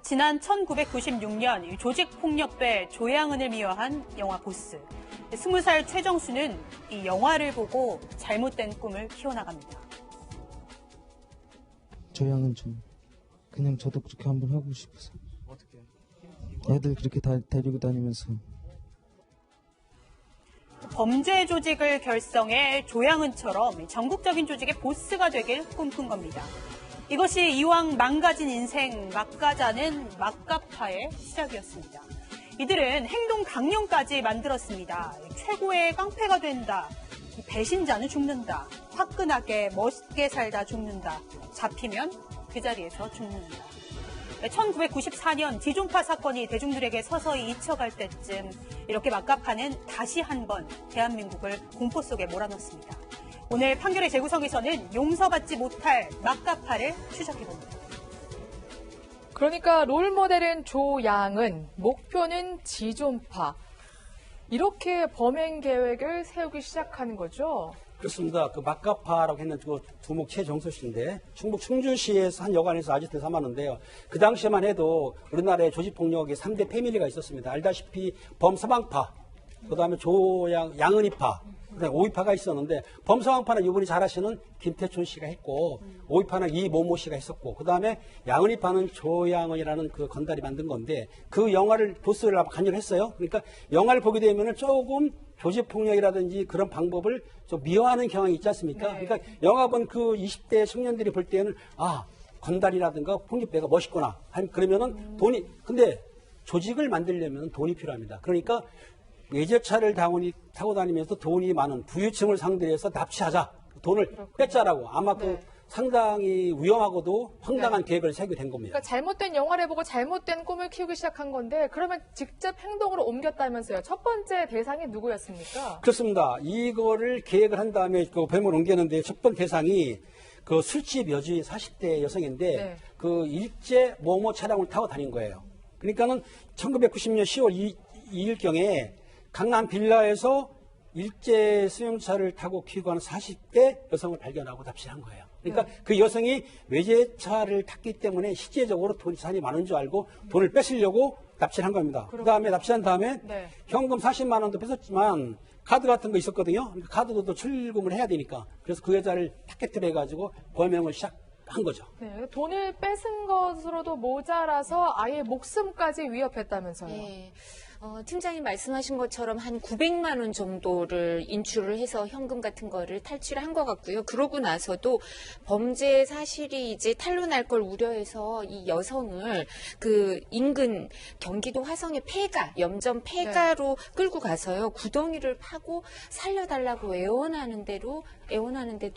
지난 1996년 조직폭력배 조양은을 미화한 영화 보스. 20살 최정수는 이 영화를 보고 잘못된 꿈을 키워나갑니다. 조양은 좀 그냥 저도 그렇게 한번 하고 싶어서. 어떻게? 애들 그렇게 다 데리고 다니면서. 범죄 조직을 결성해 조양은처럼 전국적인 조직의 보스가 되길 꿈꾼 겁니다. 이것이 이왕 망가진 인생 막가자는 막가파의 시작이었습니다. 이들은 행동 강령까지 만들었습니다. 최고의 깡패가 된다. 배신자는 죽는다. 화끈하게 멋있게 살다 죽는다. 잡히면 그 자리에서 죽는다. 1994년 지존파 사건이 대중들에게 서서히 잊혀갈 때쯤 이렇게 막가파는 다시 한번 대한민국을 공포 속에 몰아넣습니다. 오늘 판결의 재구성에서는 용서받지 못할 막가파를 추적해봅니다. 그러니까 롤모델은 조양은, 목표는 지존파. 이렇게 범행 계획을 세우기 시작하는 거죠. 그렇습니다. 그 막가파라고 했는 그 두목 최정수 씨인데 충북 충주시에서 한 여관에서 아지트를 삼았는데요. 그 당시에만 해도 우리나라의 조직폭력의 3대 패밀리가 있었습니다. 알다시피 범서방파, 그다음에 양은이파, 그다음에 오이파가 있었는데 범서방파는 이분이 잘 아시는 김태촌 씨가 했고 오이파는 이모모 씨가 했었고 그다음에 양은이파는 조양은이라는 그 건달이 만든 건데 그 영화를 보스를 관여를 했어요. 그러니까 영화를 보게 되면은 조금 조직폭력이라든지 그런 방법을 좀 미화하는 경향이 있지 않습니까? 네. 그러니까 영화 본 그 20대 청년들이 볼 때는 아 건달이라든가 폭력배가 멋있구나. 그러면은 돈이 근데 조직을 만들려면 돈이 필요합니다. 그러니까 외제차를 타고 다니면서 돈이 많은 부유층을 상대로 해서 납치하자. 돈을 뺏자라고 아마 그 상당히 위험하고도 황당한 계획을 세우게 된 겁니다. 그러니까 잘못된 영화를 보고 잘못된 꿈을 키우기 시작한 건데 그러면 직접 행동으로 옮겼다면서요. 첫 번째 대상이 누구였습니까? 그렇습니다. 이거를 계획을 한 다음에 그 뱀을 옮겼는데 첫 번째 대상이 그 술집 여주인 40대 여성인데 네. 그 일제 모모 차량을 타고 다닌 거예요. 그러니까는 1990년 10월 2일경에 강남 빌라에서 일제 수용차를 타고 귀국하는 40대 여성을 발견하고 납치한 거예요. 그러니까 그 여성이 외제차를 탔기 때문에 실제적으로 돈 자산이 많은 줄 알고 돈을 뺏으려고 납치를 한 겁니다. 그다음에 납치한 다음에 네. 현금 40만 원도 뺏었지만 카드 같은 거 있었거든요. 그러니까 카드도 또 출금을 해야 되니까. 그래서 그 여자를 타겟으로 해가지고 범행을 시작한 거죠. 네, 돈을 뺏은 것으로도 모자라서 아예 목숨까지 위협했다면서요. 네. 팀장님 말씀하신 것처럼 한 900만 원 정도를 인출을 해서 현금 같은 거를 탈취를 한 것 같고요. 그러고 나서도 범죄 사실이 이제 탄로날 걸 우려해서 이 여성을 그 인근 경기도 화성의 염전 폐가로 끌고 가서요. 구덩이를 파고 살려달라고 애원하는데도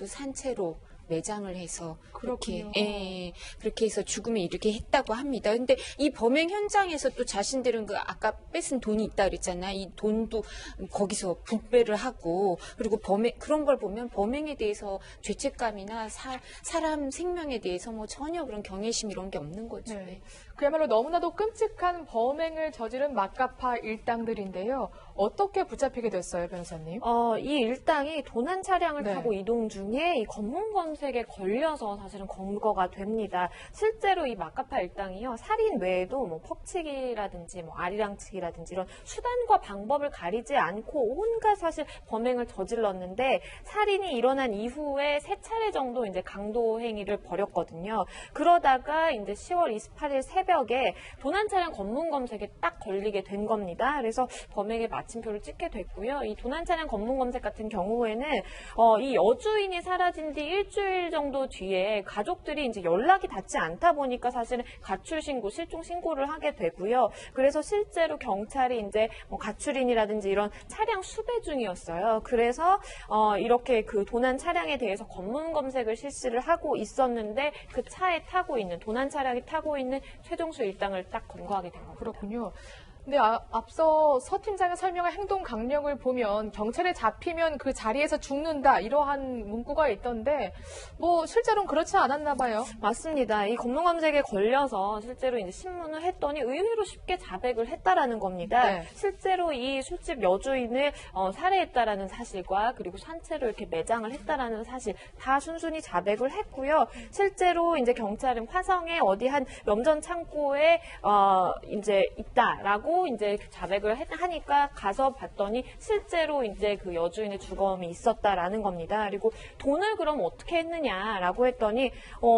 산채로 매장을 해서 그렇군요. 그렇게 해서 죽음에 이르게 했다고 합니다. 근데 이 범행 현장에서 또 자신들은 그 아까 뺏은 돈이 있다 그랬잖아. 이 돈도 거기서 분배를 하고 그리고 그런 걸 보면 범행에 대해서 죄책감이나 사람 생명에 대해서 뭐 전혀 그런 경외심 이런 게 없는 거죠. 네. 그야말로 너무나도 끔찍한 범행을 저지른 막가파 일당들인데요. 어떻게 붙잡히게 됐어요, 변호사님? 이 일당이 도난 차량을 네. 타고 이동 중에 이 검문 검색에 걸려서 사실은 검거가 됩니다. 실제로 이 막가파 일당이요, 살인 외에도 뭐 퍽치기라든지 뭐 아리랑치기라든지 이런 수단과 방법을 가리지 않고 온갖 사실 범행을 저질렀는데 살인이 일어난 이후에 3차례 정도 이제 강도 행위를 벌였거든요. 그러다가 이제 10월 28일 새벽에 도난 차량 검문 검색에 딱 걸리게 된 겁니다. 그래서 범행의 마침표를 찍게 됐고요. 이 도난 차량 검문 검색 같은 경우에는 이 여주인이 사라진 뒤 일주일 정도 뒤에 가족들이 이제 연락이 닿지 않다 보니까 사실은 가출 신고, 실종 신고를 하게 되고요. 그래서 실제로 경찰이 이제 뭐 가출인이라든지 이런 차량 수배 중이었어요. 그래서 이렇게 그 도난 차량에 대해서 검문 검색을 실시를 하고 있었는데 그 차에 타고 있는 도난 차량이 타고 있는 최정수 일당을 딱 검거하게 된 겁니다. 그렇군요. 근데 앞서 서 팀장의 설명한 행동 강령을 보면 경찰에 잡히면 그 자리에서 죽는다 이러한 문구가 있던데 뭐 실제로는 그렇지 않았나 봐요. 맞습니다. 이 검문검색에 걸려서 실제로 이제 신문을 했더니 의외로 쉽게 자백을 했다라는 겁니다. 네. 실제로 이 술집 여주인을 살해했다라는 사실과 그리고 산채로 이렇게 매장을 했다라는 사실 다 순순히 자백을 했고요. 실제로 이제 경찰은 화성에 어디 한 염전 창고에 이제 있다라고 이제 자백을 하니까 가서 봤더니 실제로 이제 그 여주인의 주검이 있었다라는 겁니다. 그리고 돈을 그럼 어떻게 했느냐라고 했더니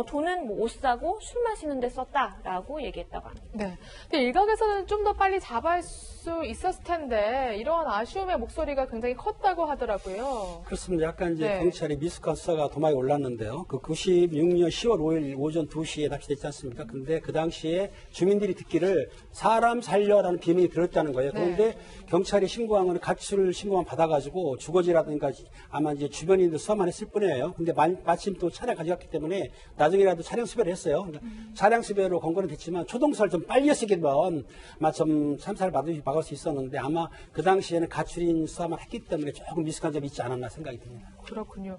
돈은 뭐 옷 사고 술 마시는 데 썼다라고 얘기했다고 합니다. 네. 근데 일각에서는 좀 더 빨리 잡을 수 있었을 텐데 이러한 아쉬움의 목소리가 굉장히 컸다고 하더라고요. 그렇습니다. 약간 이제 네. 경찰이 미숙한 수사가 도마에 올랐는데요. 그 96년 10월 5일 오전 2시에 납치됐지 않습니까? 근데 그 당시에 주민들이 듣기를 사람 살려라는 비밀이 들었다는 거예요. 그런데 네. 경찰이 신고한 건 가출 신고만 받아가지고 주거지라든가 아마 이제 주변인들 수사만 했을 뿐이에요. 근데 마침 또 차량 가져갔기 때문에 나중에라도 차량 수배를 했어요. 그러니까 차량 수배로 권고는 됐지만 초동수사를 좀 빨리 했으면 아마 좀 참사를 막을 수 있었는데 아마 그 당시에는 가출인 수사만 했기 때문에 조금 미숙한 점이 있지 않았나 생각이 듭니다. 그렇군요.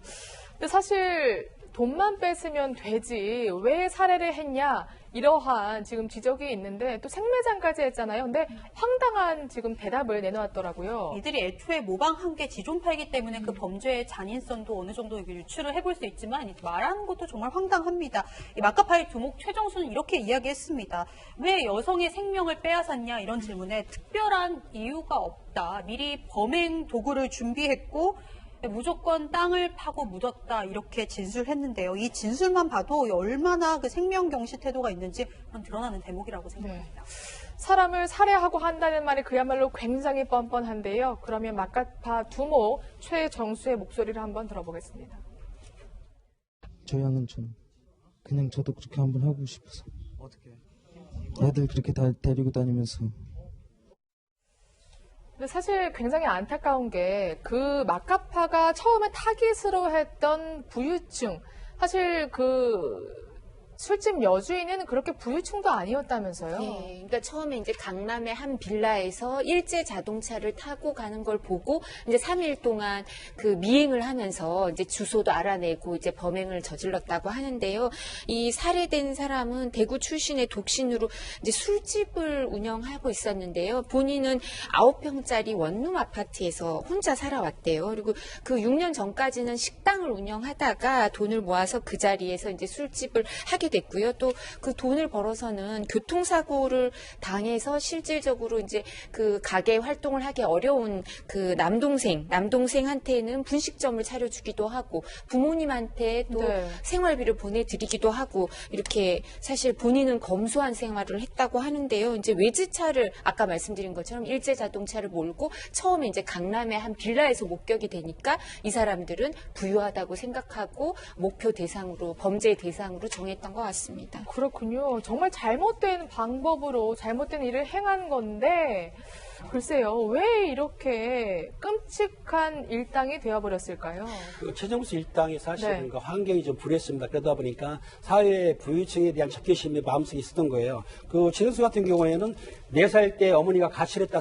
근데 사실 돈만 뺏으면 되지 왜 살해를 했냐 이러한 지금 지적이 있는데 또 생매장까지 했잖아요. 근데 황당한 지금 대답을 내놓았더라고요. 이들이 애초에 모방한 게 지존파이기 때문에 그 범죄의 잔인성도 어느 정도 유추를 해볼 수 있지만 말하는 것도 정말 황당합니다. 이 마카파의 두목 최정수는 이렇게 이야기했습니다. 왜 여성의 생명을 빼앗았냐 이런 질문에 특별한 이유가 없다. 미리 범행 도구를 준비했고 무조건 땅을 파고 묻었다 이렇게 진술했는데요. 이 진술만 봐도 얼마나 그 생명 경시 태도가 있는지 드러나는 대목이라고 생각합니다. 사람을 살해하고 한다는 말이 그야말로 굉장히 뻔뻔한데요. 그러면 마카파 두목 최정수의 목소리를 한번 들어보겠습니다. 저 양은 좀 그냥 저도 그렇게 한번 하고 싶어서. 어떻게? 애들 그렇게 다 데리고 다니면서 근데 사실 굉장히 안타까운 게 그 마카파가 처음에 타깃으로 했던 부유층 사실 그 술집 여주인은 그렇게 부유층도 아니었다면서요? 네, 그러니까 처음에 이제 강남의 한 빌라에서 일제 자동차를 타고 가는 걸 보고 이제 3일 동안 그 미행을 하면서 이제 주소도 알아내고 이제 범행을 저질렀다고 하는데요. 이 살해된 사람은 대구 출신의 독신으로 이제 술집을 운영하고 있었는데요. 본인은 9평짜리 원룸 아파트에서 혼자 살아왔대요. 그리고 그 6년 전까지는 식당을 운영하다가 돈을 모아서 그 자리에서 이제 술집을 하게 됐고요. 또 그 돈을 벌어서는 교통사고를 당해서 실질적으로 이제 그 가게 활동을 하기 어려운 그 남동생한테는 분식점을 차려주기도 하고 부모님한테 또 네. 생활비를 보내드리기도 하고 이렇게 사실 본인은 검소한 생활을 했다고 하는데요. 이제 외제차를 아까 말씀드린 것처럼 일제 자동차를 몰고 처음에 이제 강남의 한 빌라에서 목격이 되니까 이 사람들은 부유하다고 생각하고 목표 대상으로 범죄 대상으로 정했던 것 같습니다. 그렇군요. 정말 잘못된 방법으로 잘못된 일을 행한 건데 글쎄요. 왜 이렇게 끔찍한 일당이 되어버렸을까요? 그 최정수 일당이 사실은 네. 그 환경이 좀 불했습니다. 그러다 보니까 사회 부유층에 대한 적개심이 마음속에 있었던 거예요. 그 최정수 같은 경우에는 4살 때 어머니가 가출했다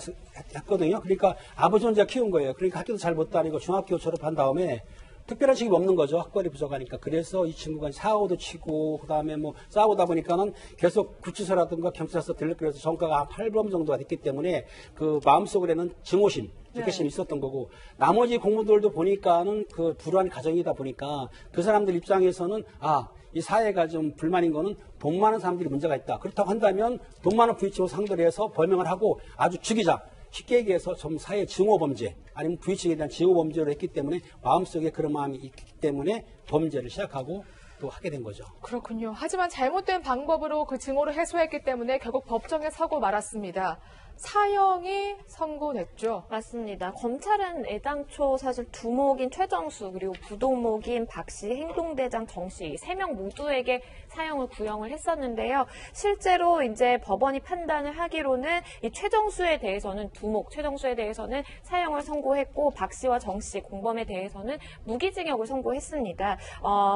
했거든요. 그러니까 아버지 혼자 키운 거예요. 그러니까 학교도 잘 못 다니고 중학교 졸업한 다음에 특별한 직업이 없는 거죠. 학벌이 부족하니까. 그래서 이 친구가 사고도 치고 그다음에 뭐 싸우다 보니까는 계속 구치소라든가 경찰서 들락거려서 전과가 한 8범 정도가 됐기 때문에 그 마음속으로는 증오심, 적개심이 있었던 거고 나머지 공무들도 보니까는 그 불우한 가정이다 보니까 그 사람들 입장에서는 이 사회가 좀 불만인 거는 돈 많은 사람들이 문제가 있다. 그렇다고 한다면 돈 많은 부유층을 상대로 해서 범행을 하고 아주 죽이자. 쉽게 얘기해서 좀 사회 증오범죄 아니면 부유층에 대한 증오범죄를 했기 때문에 마음속에 그런 마음이 있기 때문에 범죄를 시작하고 또 하게 된 거죠. 그렇군요. 하지만 잘못된 방법으로 그 증오를 해소했기 때문에 결국 법정에 서고 말았습니다. 사형이 선고됐죠. 맞습니다. 검찰은 애당초 사실 두목인 최정수 그리고 부동목인 박씨, 행동대장 정씨 3명 모두에게 사형을 구형을 했었는데요. 실제로 이제 법원이 판단을 하기로는 이 최정수에 대해서는 최정수에 대해서는 사형을 선고했고 박씨와 정씨 공범에 대해서는 무기징역을 선고했습니다.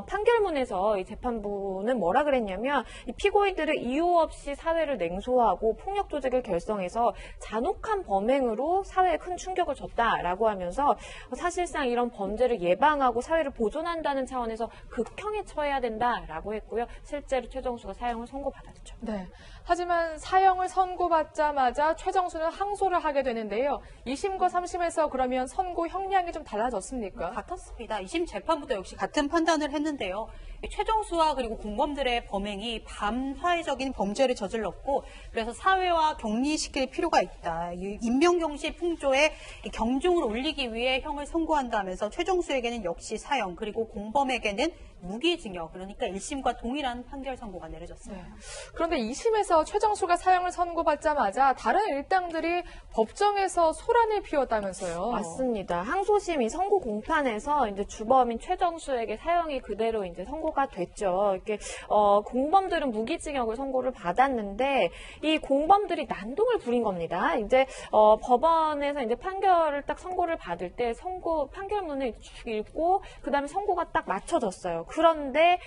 판결문에서 이 재판부는 뭐라 그랬냐면 이 피고인들을 이유 없이 사회를 냉소하고 폭력 조직을 결성해서 하면서 잔혹한 범행으로 사회에 큰 충격을 줬다라고 하면서 사실상 이런 범죄를 예방하고 사회를 보존한다는 차원에서 극형에 처해야 된다라고 했고요. 실제로 최정수가 사형을 선고받았죠. 네. 하지만 사형을 선고받자마자 최정수는 항소를 하게 되는데요. 2심과 3심에서 그러면 선고 형량이 좀 달라졌습니까? 같았습니다. 2심 재판부도 역시 같은 판단을 했는데요. 최정수와 그리고 공범들의 범행이 반사회적인 범죄를 저질렀고 그래서 사회와 격리시킬 필요가 있다. 인명경시 풍조에 경중을 올리기 위해 형을 선고한다면서 최정수에게는 역시 사형 그리고 공범에게는 무기징역 그러니까 1심과 동일한 판결 선고가 내려졌습니다. 네. 그런데 2심에서 최정수가 사형을 선고받자마자 다른 일당들이 법정에서 소란을 피웠다면서요. 맞습니다. 항소심 이 선고 공판에서 이제 주범인 최정수에게 사형이 그대로 이제 선고가 됐죠. 이렇게 공범들은 무기징역을 선고를 받았는데 이 공범들이 난동을 부린 겁니다. 이제 법원에서 이제 판결을 딱 선고를 받을 때 선고 판결문을 쭉 읽고 그다음에 선고가 딱 맞춰졌어요. 그런데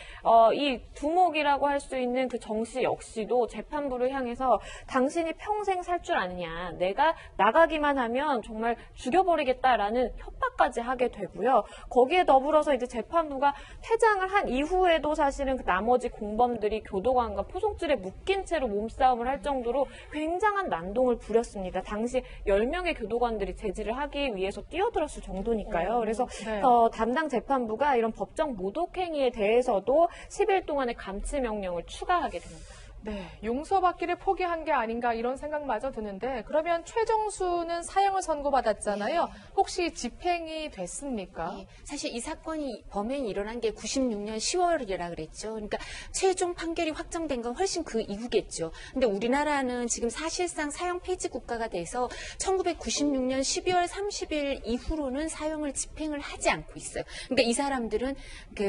이 두목이라고 할 수 있는 그 정 씨 역시도 재판부를 향해서 당신이 평생 살 줄 아느냐, 내가 나가기만 하면 정말 죽여버리겠다라는 협박까지 하게 되고요. 거기에 더불어서 이제 재판부가 퇴장을 한 이후에도 사실은 그 나머지 공범들이 교도관과 포송줄에 묶인 채로 몸싸움을 할 정도로 굉장한 난동을 부렸습니다. 당시 10명의 교도관들이 제지를 하기 위해서 뛰어들었을 정도니까요. 그래서 네. 담당 재판부가 이런 법정 모독행위에 대해서도 10일 동안의 감치 명령을 추가하게 됩니다. 네, 용서받기를 포기한 게 아닌가 이런 생각마저 드는데 그러면 최정수는 사형을 선고받았잖아요. 혹시 집행이 됐습니까? 예, 사실 이 사건이 범행이 일어난 게 96년 10월이라 그랬죠. 그러니까 최종 판결이 확정된 건 훨씬 그 이후겠죠. 근데 우리나라는 지금 사실상 사형 폐지 국가가 돼서 1996년 12월 30일 이후로는 사형을 집행을 하지 않고 있어요. 그러니까 이 사람들은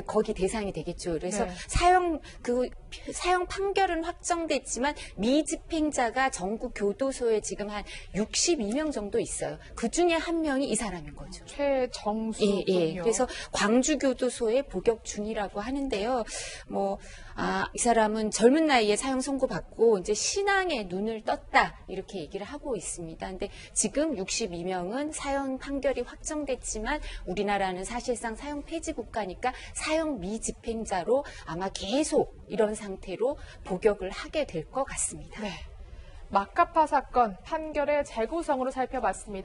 거기 대상이 되겠죠. 그래서 네. 사형 판결은 확정됐지만 미집행자가 전국 교도소에 지금 한 62명 정도 있어요. 그 중에 한 명이 이 사람인 거죠. 최정수군요. 예. 그래서 광주교도소에 복역 중이라고 하는데요. 이 사람은 젊은 나이에 사형 선고받고 이제 신앙에 눈을 떴다 이렇게 얘기를 하고 있습니다. 근데 지금 62명은 사형 판결이 확정됐지만 우리나라는 사실상 사형 폐지 국가니까 사형 미집행자로 아마 계속 이런 상태로 복역을 하게 될 것 같습니다. 네. 마카파 사건 판결의 재구성으로 살펴봤습니다.